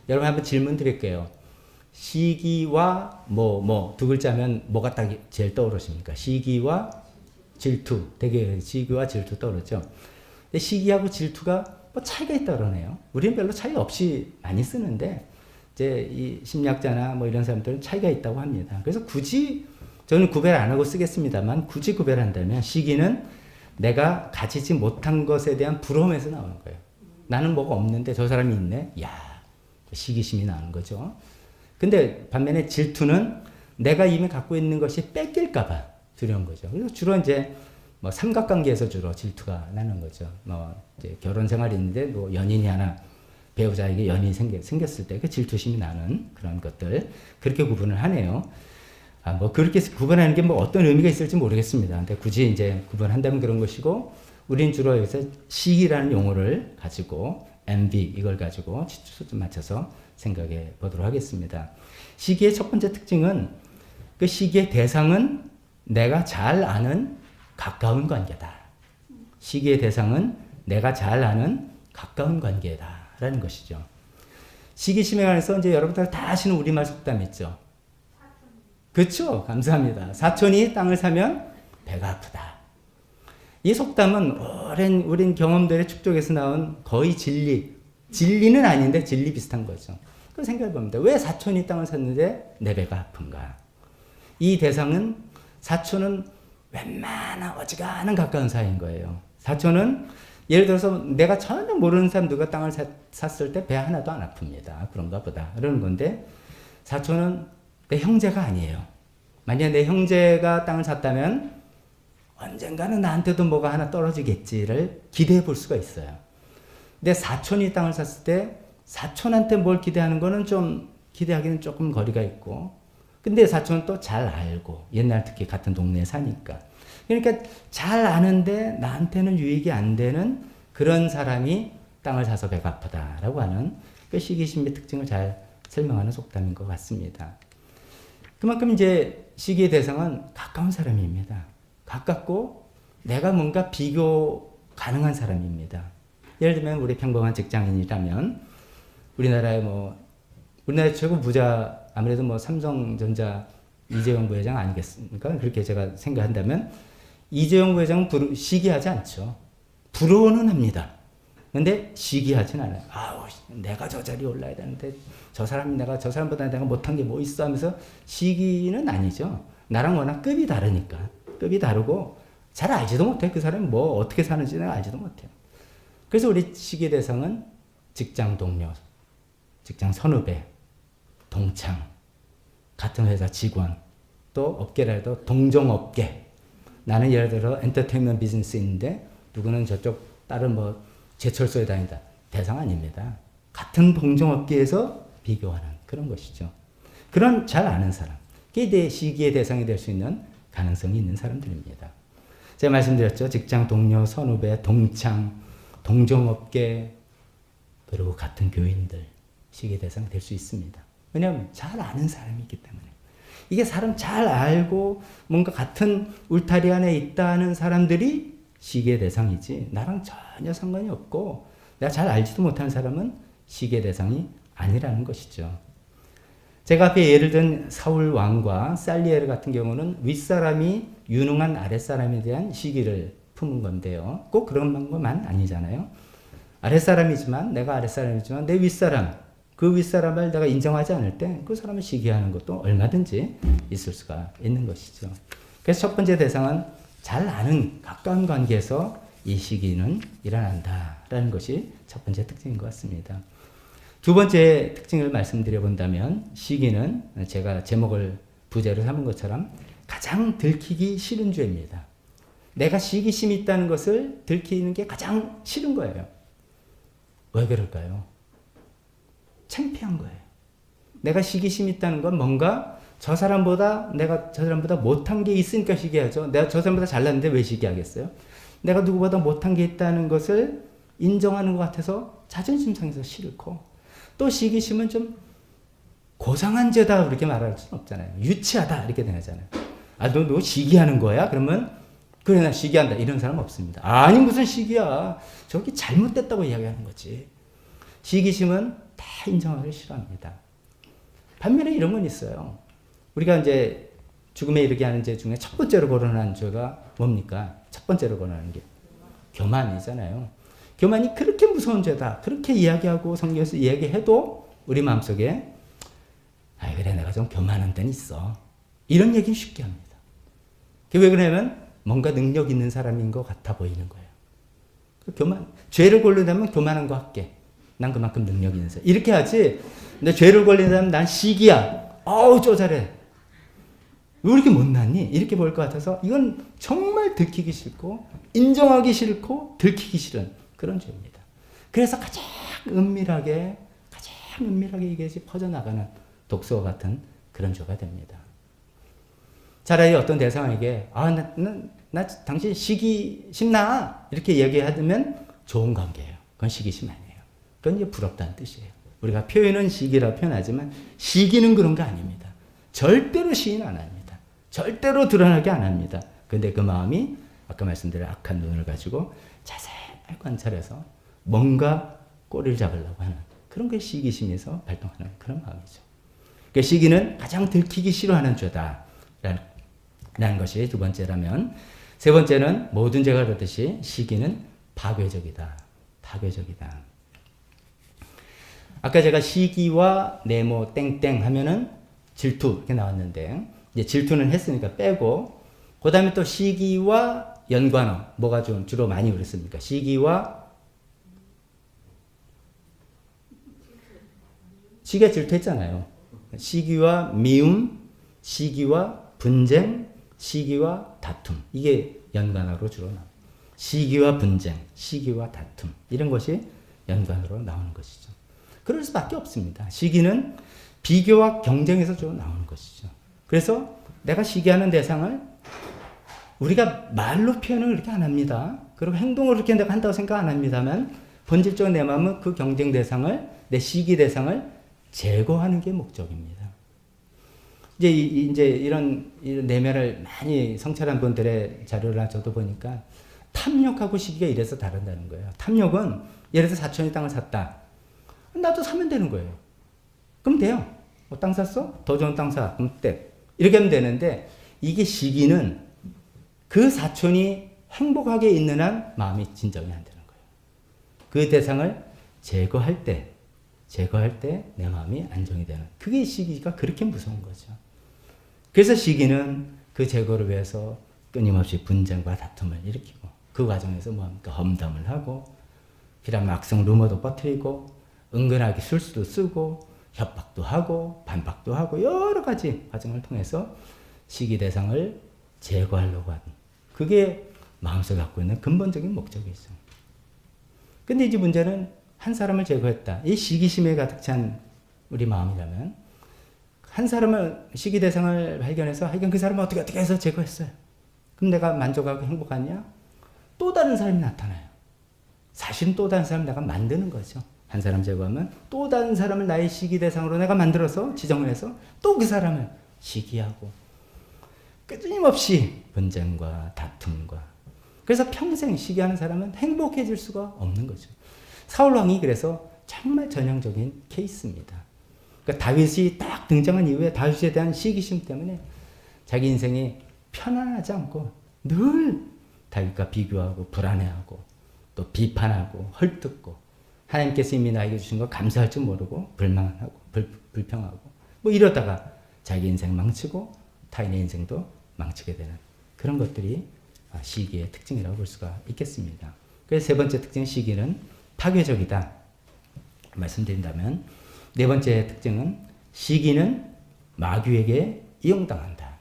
여러분 한번 질문 드릴게요. 시기와 두 글자면 뭐가 딱 제일 떠오르십니까? 시기와 질투. 되게 시기와 질투 떠오르죠. 근데 시기하고 질투가 뭐 차이가 있다 그러네요. 우리는 별로 차이 없이 많이 쓰는데 이제 이 심리학자나 뭐 이런 사람들은 차이가 있다고 합니다. 그래서 굳이 저는 구별 안 하고 쓰겠습니다만 굳이 구별한다면 시기는 내가 가지지 못한 것에 대한 부러움에서 나오는 거예요. 나는 뭐가 없는데 저 사람이 있네. 야, 시기심이 나오는 거죠. 근데 반면에 질투는 내가 이미 갖고 있는 것이 뺏길까봐 두려운 거죠. 그래서 주로 이제 뭐 삼각관계에서 주로 질투가 나는 거죠. 뭐 이제 결혼 생활이 있는데 뭐 연인이 하나 배우자에게 연인이 생겼을 때 그 질투심이 나는 그런 것들 그렇게 구분을 하네요. 뭐 그렇게 구분하는 게 뭐 어떤 의미가 있을지 모르겠습니다. 근데 굳이 이제 구분한다면 그런 것이고 우린 주로 여기서 시기라는 용어를 가지고 envy 이걸 가지고 초점 맞춰서 생각해 보도록 하겠습니다. 시기의 첫 번째 특징은 그 시기의 대상은 내가 잘 아는 가까운 관계다. 시기의 대상은 내가 잘 아는 가까운 관계다라는 것이죠. 시기심에 관해서 이제 여러분들 다 아시는 우리말 속담 있죠. 그렇죠. 감사합니다. 사촌이 땅을 사면 배가 아프다. 이 속담은 오랜 우린 경험들의 축적에서 나온 거의 진리는 아닌데 진리 비슷한 거죠. 그 생각해 봅니다. 왜 사촌이 땅을 샀는데 내 배가 아픈가? 이 대상은 사촌은 웬만한 어지간한 가까운 사이인 거예요. 사촌은 예를 들어서 내가 전혀 모르는 사람 누가 땅을 샀을 때 배 하나도 안 아픕니다. 그런가 보다. 그러는 건데 사촌은 내 형제가 아니에요. 만약에 내 형제가 땅을 샀다면 언젠가는 나한테도 뭐가 하나 떨어지겠지를 기대해 볼 수가 있어요. 근데 사촌이 땅을 샀을 때 사촌한테 뭘 기대하는 거는 좀 기대하기는 조금 거리가 있고 근데 사촌은 또 잘 알고 옛날 특히 같은 동네에 사니까 그러니까 잘 아는데 나한테는 유익이 안 되는 그런 사람이 땅을 사서 배가 아프다라고 하는 그 시기심의 특징을 잘 설명하는 속담인 것 같습니다. 그만큼 이제 시기의 대상은 가까운 사람입니다. 가깝고 내가 뭔가 비교 가능한 사람입니다. 예를 들면 우리 평범한 직장인이라면 우리나라의 최고 부자 아무래도 뭐 삼성전자 이재용 부회장 아니겠습니까? 그렇게 제가 생각한다면 이재용 부회장은 시기하지 않죠. 부러워는 합니다. 근데 시기하진 않아요. 아우, 내가 저 자리에 올라야 되는데 저 사람보다 내가 못한 게 뭐 있어 하면서 시기는 아니죠. 나랑 워낙 급이 다르니까. 급이 다르고 잘 알지도 못해. 그 사람이 뭐 어떻게 사는지 내가 알지도 못해요. 그래서 우리 시기 대상은 직장 동료, 직장 선후배, 동창, 같은 회사 직원, 또 업계라도 동종업계. 나는 예를 들어 엔터테인먼트 비즈니스에 있는데 누구는 저쪽 다른 뭐 제철소에 다닌다. 대상 아닙니다. 같은 동종업계에서 비교하는 그런 것이죠. 그런 잘 아는 사람. 그게 내 시기의 대상이 될 수 있는 가능성이 있는 사람들입니다. 제가 말씀드렸죠. 직장 동료, 선후배, 동창, 동종업계, 그리고 같은 교인들. 시기의 대상이 될 수 있습니다. 왜냐하면 잘 아는 사람이 있기 때문에. 이게 사람 잘 알고 뭔가 같은 울타리 안에 있다는 사람들이 시기의 대상이지 나랑 전혀 상관이 없고 내가 잘 알지도 못하는 사람은 시기의 대상이 아니라는 것이죠. 제가 앞에 예를 든 사울 왕과 살리에르 같은 경우는 윗사람이 유능한 아랫사람에 대한 시기를 품은 건데요. 꼭 그런 것만 아니잖아요. 아랫사람이지만 내가 아랫사람이지만 내 윗사람 그 윗사람을 내가 인정하지 않을 때 그 사람을 시기하는 것도 얼마든지 있을 수가 있는 것이죠. 그래서 첫 번째 대상은 잘 아는 가까운 관계에서 이 시기는 일어난다라는 것이 첫 번째 특징인 것 같습니다. 두 번째 특징을 말씀드려 본다면 시기는 제가 제목을 부제로 삼은 것처럼 가장 들키기 싫은 죄입니다. 내가 시기심이 있다는 것을 들키는 게 가장 싫은 거예요. 왜 그럴까요? 창피한 거예요. 내가 시기심이 있다는 건 뭔가 내가 저 사람보다 못한 게 있으니까 시기하죠. 내가 저 사람보다 잘났는데 왜 시기하겠어요? 내가 누구보다 못한 게 있다는 것을 인정하는 것 같아서 자존심 상해서 싫고 또 시기심은 좀 고상한 죄다 그렇게 말할 수는 없잖아요. 유치하다 이렇게 되잖아요. 너 시기하는 거야? 그러면 그래 나 시기한다 이런 사람 없습니다. 아니 무슨 시기야. 저기 잘못됐다고 이야기하는 거지. 시기심은 인정하기 싫어합니다. 반면에 이런 건 있어요. 우리가 이제 죽음에 이르게 하는 죄 중에 첫 번째로 거론하는 죄가 뭡니까? 첫 번째로 거론하는 게 교만이잖아요. 교만이 그렇게 무서운 죄다. 그렇게 이야기하고 성경에서 이야기해도 우리 마음속에 아 그래 내가 좀 교만한 데는 있어. 이런 얘기는 쉽게 합니다. 그게 왜 그러냐면 뭔가 능력 있는 사람인 것 같아 보이는 거예요. 교만, 죄를 걸린다면 교만한 거 할게. 난 그만큼 능력이 있는 사람. 이렇게 하지. 근데 죄를 걸린다면 난 시기야. 어우 쪼잘해. 왜 이렇게 못났니? 이렇게 보일 것 같아서 이건 정말 들키기 싫고 인정하기 싫고 들키기 싫은 그런 죄입니다. 그래서 가장 은밀하게 이게 퍼져나가는 독소와 같은 그런 죄가 됩니다. 차라리 어떤 대상에게 나 당신 시기심 나 이렇게 얘기하면 좋은 관계예요. 그건 시기심 아니에요. 그건 이제 부럽다는 뜻이에요. 우리가 표현은 시기라 표현하지만 시기는 그런 거 아닙니다. 절대로 시인 안 합니다. 절대로 드러나게 안 합니다. 근데 그 마음이 아까 말씀드린 악한 눈을 가지고 자세히 관찰해서 뭔가 꼬리를 잡으려고 하는 그런 게 시기심에서 발동하는 그런 마음이죠. 그 시기는 가장 들키기 싫어하는 죄다. 라는 것이 두 번째라면 세 번째는 모든 죄가 그렇듯이 시기는 파괴적이다. 파괴적이다. 아까 제가 시기와 네모 땡땡 하면은 질투 이렇게 나왔는데 이제 질투는 했으니까 빼고 그 다음에 또 시기와 연관어 뭐가 좀 주로 많이 그랬습니까? 시기가 질투했잖아요. 시기와 미움, 시기와 분쟁, 시기와 다툼 이게 연관어로 주로 나옵니다. 시기와 분쟁, 시기와 다툼 이런 것이 연관어로 나오는 것이죠. 그럴 수밖에 없습니다. 시기는 비교와 경쟁에서 주로 나오는 것이죠. 그래서 내가 시기하는 대상을 우리가 말로 표현을 그렇게 안 합니다. 그리고 행동을 그렇게 내가 한다고 생각 안 합니다만 본질적으로 내 마음은 그 경쟁 대상을 내 시기 대상을 제거하는 게 목적입니다. 이제 이런 내면을 많이 성찰한 분들의 자료를 저도 보니까 탐욕하고 시기가 이래서 다른다는 거예요. 탐욕은 예를 들어서 사촌이 땅을 샀다. 나도 사면 되는 거예요. 그럼 돼요. 땅 샀어? 더 좋은 땅 사. 그럼 돼. 이렇게 하면 되는데 이게 시기는 그 사촌이 행복하게 있는 한 마음이 진정이 안 되는 거예요. 그 대상을 제거할 때 내 마음이 안정이 되는 그게 시기가 그렇게 무서운 거죠. 그래서 시기는 그 제거를 위해서 끊임없이 분쟁과 다툼을 일으키고 그 과정에서 뭐합니까? 험담을 하고 필요하면 악성 루머도 퍼뜨리고 은근하게 술수도 쓰고 협박도 하고 반박도 하고 여러 가지 과정을 통해서 시기 대상을 제거하려고 하는 그게 마음속에 갖고 있는 근본적인 목적이죠. 근데 이제 문제는 한 사람을 제거했다. 이 시기심에 가득 찬 우리 마음이라면 한 사람을 시기 대상을 발견해서 하여간 그 사람을 어떻게 해서 제거했어요. 그럼 내가 만족하고 행복하냐? 또 다른 사람이 나타나요. 사실은 또 다른 사람을 내가 만드는 거죠. 한 사람 제거하면 또 다른 사람을 나의 시기 대상으로 내가 만들어서 지정을 해서 또 그 사람을 시기하고 끊임없이 분쟁과 다툼과 그래서 평생 시기하는 사람은 행복해질 수가 없는 거죠. 사울왕이 그래서 정말 전형적인 케이스입니다. 그러니까 다윗이 딱 등장한 이후에 다윗에 대한 시기심 때문에 자기 인생이 편안하지 않고 늘 다윗과 비교하고 불안해하고 또 비판하고 헐뜯고 하나님께서 이미 나에게 주신 거 감사할 줄 모르고 불만하고 불평하고 뭐 이러다가 자기 인생 망치고 타인의 인생도 망치게 되는 그런 것들이 시기의 특징이라고 볼 수가 있겠습니다. 그래서 세 번째 특징 시기는 파괴적이다 말씀드린다면 네 번째 특징은 시기는 마귀에게 이용당한다.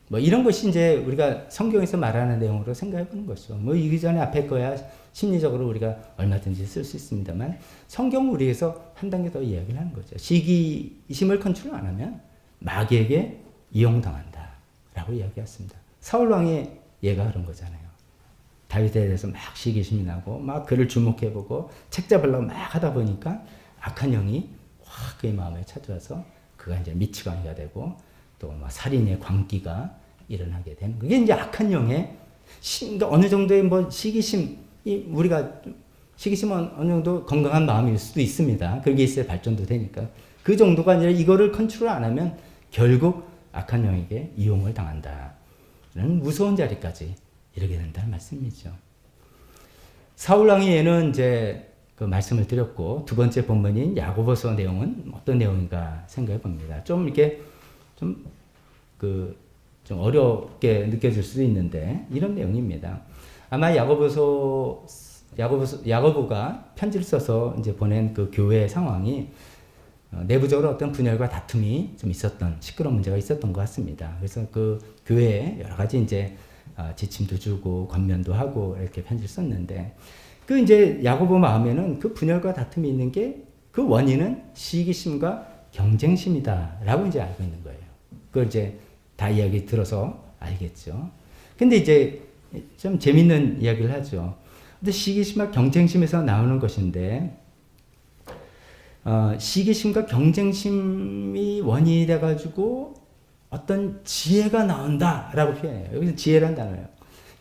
뭐 이런 것이 이제 우리가 성경에서 말하는 내용으로 생각해 보는 것이죠. 뭐 이전에 앞에 거야 심리적으로 우리가 얼마든지 쓸 수 있습니다만 성경은 우리에서 한 단계 더 이야기를 하는 거죠. 시기심을 컨트롤 안 하면 마귀에게 이용당한다 라고 이야기했습니다. 사울왕의 예가 그런 거잖아요. 다윗에 대해서 막 시기심이 나고 막 그를 주목해보고 책 잡으려고 막 하다 보니까 악한 영이 확 그의 마음에 찾아와서 그가 이제 미치광이가 되고 또 막 살인의 광기가 일어나게 되는 그게 이제 악한 영의 어느 정도의 뭐 시기심이 우리가 시기심은 어느 정도 건강한 마음일 수도 있습니다. 그게 있어야 발전도 되니까. 그 정도가 아니라 이거를 컨트롤 안 하면 결국 악한 영에게 이용을 당한다. 라는 무서운 자리까지 이르게 된다는 말씀이죠. 사울왕이 얘는 이제 그 말씀을 드렸고, 두 번째 본문인 야고보서 내용은 어떤 내용인가 생각해 봅니다. 좀 이렇게 좀 어렵게 느껴질 수도 있는데, 이런 내용입니다. 아마 야고보가 편지를 써서 이제 보낸 그 교회 상황이 내부적으로 어떤 분열과 다툼이 좀 있었던, 시끄러운 문제가 있었던 것 같습니다. 그래서 그 교회에 여러 가지 이제 지침도 주고 권면도 하고 이렇게 편지를 썼는데, 그 이제 야고보 마음에는 그 분열과 다툼이 있는 게 그 원인은 시기심과 경쟁심이다라고 이제 알고 있는 거예요. 그걸 이제 다 이야기 들어서 알겠죠. 근데 이제 좀 재밌는 이야기를 하죠. 근데 시기심과 경쟁심에서 나오는 것인데, 시기심과 경쟁심이 원인이 돼가지고 어떤 지혜가 나온다라고 표현해요. 여기서 지혜란 단어예요.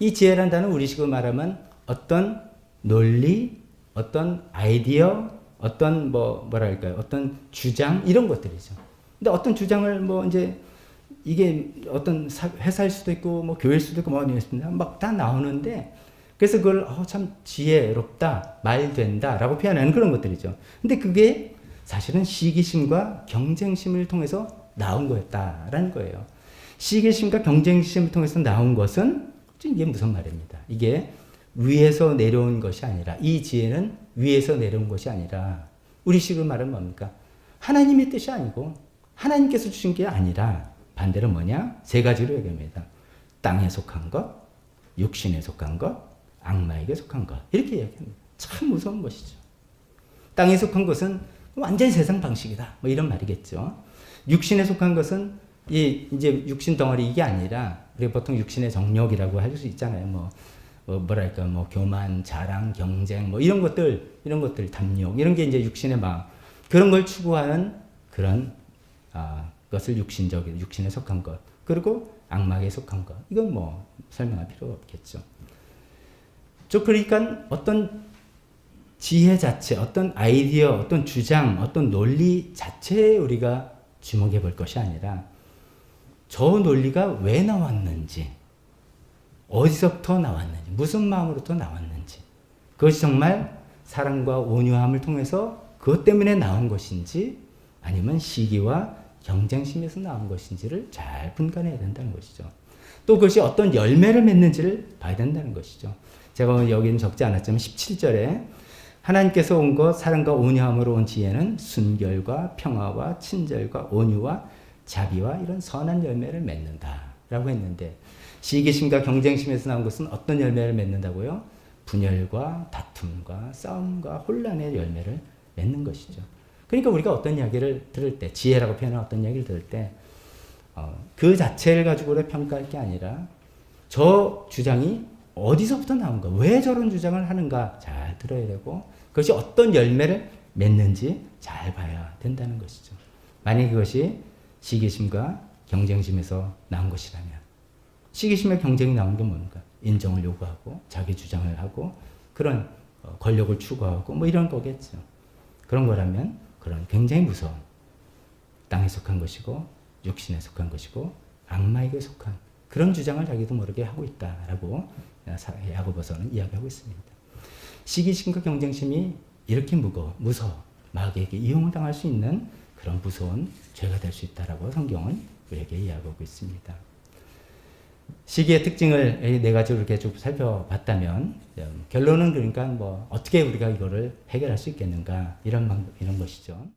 이 지혜란 단어는 우리식으로 말하면 어떤 논리, 어떤 아이디어, 어떤 뭐랄까요, 어떤 주장 이런 것들이죠. 근데 어떤 주장을 이제 이게 어떤 회사일 수도 있고 뭐 교회일 수도 있고 막 다 나오는데, 그래서 그걸 참 지혜롭다, 말된다라고 표현하는 그런 것들이죠. 근데 그게 사실은 시기심과 경쟁심을 통해서 나온 거였다라는 거예요. 시기심과 경쟁심을 통해서 나온 것은 이게 무슨 말입니다. 이게 위에서 내려온 것이 아니라, 이 지혜는 위에서 내려온 것이 아니라, 우리식으로 말하면 뭡니까? 하나님의 뜻이 아니고 하나님께서 주신 게 아니라 반대로 뭐냐? 세 가지로 얘기합니다. 땅에 속한 것, 육신에 속한 것, 악마에게 속한 것. 이렇게 얘기합니다. 참 무서운 것이죠. 땅에 속한 것은 완전히 세상 방식이다. 뭐 이런 말이겠죠. 육신에 속한 것은 이제 육신 덩어리 이게 아니라, 우리가 보통 육신의 정욕이라고 할 수 있잖아요. 뭐랄까, 교만, 자랑, 경쟁, 이런 것들, 탐욕, 이런 게 이제 육신의 마음. 그런 걸 추구하는 그런, 것을 육신에 속한 것. 그리고 악마에게 속한 것. 이건 설명할 필요가 없겠죠. 그러니까 어떤 지혜 자체, 어떤 아이디어, 어떤 주장, 어떤 논리 자체에 우리가 주목해 볼 것이 아니라, 저 논리가 왜 나왔는지, 어디서부터 나왔는지, 무슨 마음으로부터 나왔는지, 그것이 정말 사랑과 온유함을 통해서 그것 때문에 나온 것인지, 아니면 시기와 경쟁심에서 나온 것인지를 잘 분간해야 된다는 것이죠. 또 그것이 어떤 열매를 맺는지를 봐야 된다는 것이죠. 제가 여기는 적지 않았지만 17절에 하나님께서 온 것 사랑과 온유함으로 온 지혜는 순결과 평화와 친절과 온유와 자비와 이런 선한 열매를 맺는다라고 했는데, 시기심과 경쟁심에서 나온 것은 어떤 열매를 맺는다고요? 분열과 다툼과 싸움과 혼란의 열매를 맺는 것이죠. 그러니까 우리가 어떤 이야기를 들을 때, 지혜라고 표현한 어떤 이야기를 들을 때, 그 자체를 가지고 평가할 게 아니라 저 주장이 어디서부터 나온가, 왜 저런 주장을 하는가 잘 들어야 되고, 그것이 어떤 열매를 맺는지 잘 봐야 된다는 것이죠. 만약 그것이 시기심과 경쟁심에서 나온 것이라면, 시기심과 경쟁이 나온 게 뭡니까? 인정을 요구하고 자기 주장을 하고 그런 권력을 추구하고 이런 거겠죠. 그런 거라면 그런 굉장히 무서운, 땅에 속한 것이고 육신에 속한 것이고 악마에게 속한 그런 주장을 자기도 모르게 하고 있다라고 야고보서는 이야기하고 있습니다. 시기심과 경쟁심이 이렇게 무서워 마귀에게 이용을 당할 수 있는 그런 무서운 죄가 될 수 있다라고 성경은 우리에게 이야기하고 있습니다. 시기의 특징을 네 가지로 이렇게 쭉 살펴봤다면, 결론은 그러니까 어떻게 우리가 이거를 해결할 수 있겠는가 이런 것이죠.